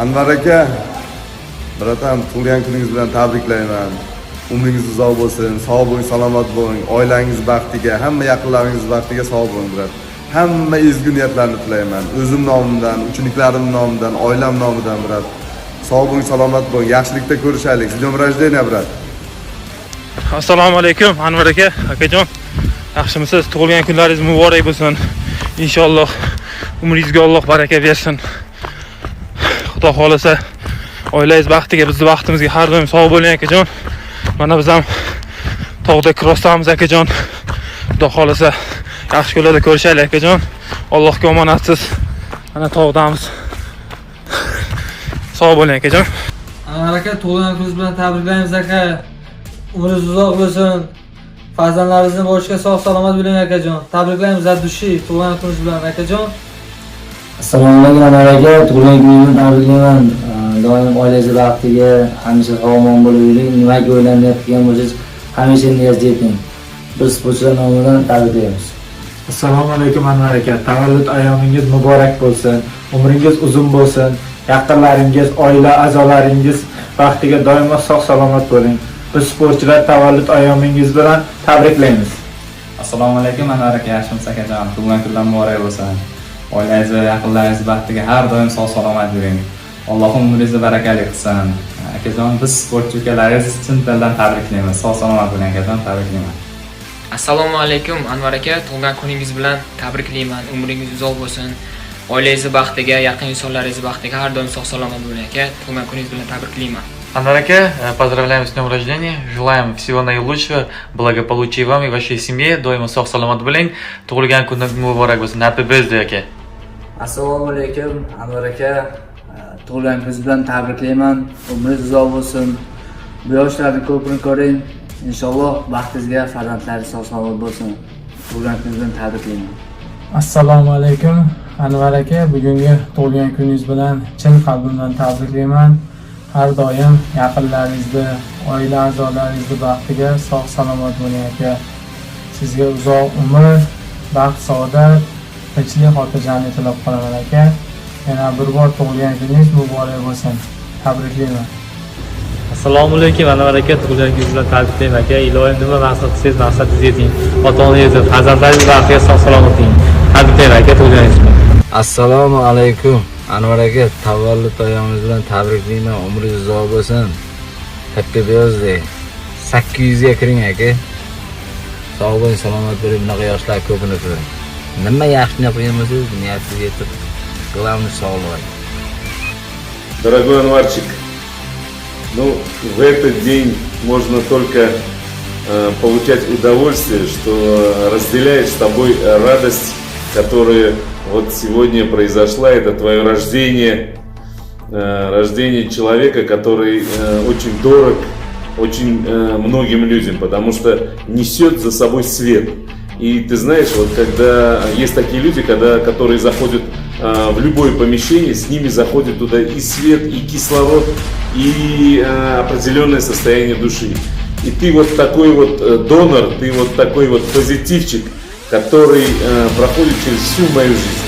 Anvar aka, bratan, tug'ilgan kuningiz bilan tabriklayman. Umringiz uzoq bo'lsin, sog' bo'ling, salomat bo'ling, oilangiz baxtiga, hamma yaqinlaringiz baxtiga sog' bo'ling, brat. Hamma ezgu niyatlarni tilayman. O'zim nomidan, uchuniklarim nomidan, oilam nomidan, brat. Sog' bo'ling, salomat bo'ling, yaxshilikda ko'rishaylik. С днем рождения, brat. Assalomu alaykum, Anvar aka, akajon. Yaxshimisiz? Tug'ilgan kunlaringiz muborak bo'lsin. Inshaalloh umringizga Alloh baraka bersin. Xudo xolasa oilangiz baxtiga, bizning baxtimizga har doim sog' bo'ling akajon. Mana biz ham tog'da krossamiz akajon. Xudo xolasa yaxshi kunlarda ko'rishaylik akajon. Allohga omonatsiz. Mana tog'damiz. Sog' bo'ling akajon. Anvar aka, tug'ilgan kuningiz bilan tabriklaymiz aka. Umringiz uzoq bo'lsin. Farzandlaringizni boshiga sog' salomat bo'ling akajon. Tabriklaymiz Zaddushi, tug'ilgan kuningiz bilan akajon. Assalomu alaykum Anvar aka, tug'ilgan kuningizni tabriklayman. Doim oilangiz baxtiga, hamisha sog'-omon bo'lib yuring. Nimaga o'ylanayotgan bo'lsangiz, hamisha niyatga yeting. Biz sportchilar nomidan tabriklaymiz. Assalomu alaykum Anvar aka, tavallud ayyomingiz muborak bo'lsin. Umringiz uzun bo'lsin. Yaqinlaringiz, oila a'zolaringiz baxtiga doimo sog' salomat bo'ling. Biz sportchilar tavallud ayyomingiz bilan tabriklaymiz. Assalomu alaykum Anvar aka, yaxshimisiz akajon? Tug'ilgan kunlar muborak bo'lsin. Oilangiz va yaqinlaringiz baxtiga har doim sog' salomat yuring. Allohim umringizni barakali qilsin. Akajon, biz sportchi ukalaringiz chin dildan tabriklaymiz. Sog' salomat bo'ling akajon, tabriklayman. Assalomu alaykum Anvar aka, tug'ilgan kuningiz bilan tabriklayman. Umringiz uzoq bo'lsin. Oilangiz baxtiga, yaqin insonlaringiz baxtiga har doim sog' salomat bo'ling aka. Tug'ilgan kuningiz bilan tabriklayman. Анвар ака, поздравляем с днем рождения, желаем всего наилучшего, благополучия вам и вашей семье, doimo sog' salomat bo'ling, tug'ilgan kuningiz muborak bo'lsin. Happy birthday aka. Assalomu alaykum Anvar aka, tug'ilgan kuningiz bilan tabriklayman. Umringiz uzoq bo'lsin. Bu yoshlarni ko'pini ko'ring. Inshaalloh baxtingizga farzandlaringiz sog' salomat bo'lsin. Tug'ilgan kuningiz bilan tabriklayman. Assalomu alaykum Anvar aka, bugungi tug'ilgan kuningiz bilan chin qalbimdan tabriklayman. Har doim yaqinlaringizni, oila a'zolaringizni baxtiga sog' salomat bo'ling aka. Sizga uzoq umr, baxt, saodat, tinchlik, xotirjamlik tilab qolaman aka. Yana bir bor tug'ilgan kuningiz muborak bo'lsin. Tabriklayman. Assalomu alaykum Anvar aka, tug'ilgan kuningiz bilan tabriklayman aka. Ilohim nima maqsad qilsangiz maqsadingizga yeting. Ota-onangizni, farzandlaringizni baxtiga sog' salomat bo'ling. Tabriklayman aka tug'ilganingiz bilan. Assalomu alaykum Anvar aka, tavallud ayyomingiz bilan tabriklayman. Umringiz uzoq bo'lsin. Happy birthday. 800 ga kiring aka. Sog' bo'ling, salomat bo'ling. Bunaqa yoshlar ko'pini ko'ring. Nima yaxshi niyat qilgan bo'lsangiz, niyatingizni yetib, главное sog'lik. Дорогой Анварчик, ну, в этот день можно только получать удовольствие, что разделяешь с тобой радость, которая вот сегодня произошла. Это твое рождение, рождение человека, который очень дорог очень многим людям, потому что несет за собой свет. И ты знаешь, вот когда есть такие люди, которые заходят в любое помещение, с ними заходит туда и свет, и кислород, и определенное состояние души. И ты вот такой вот донор, ты вот такой вот позитивчик, который проходит через всю мою жизнь.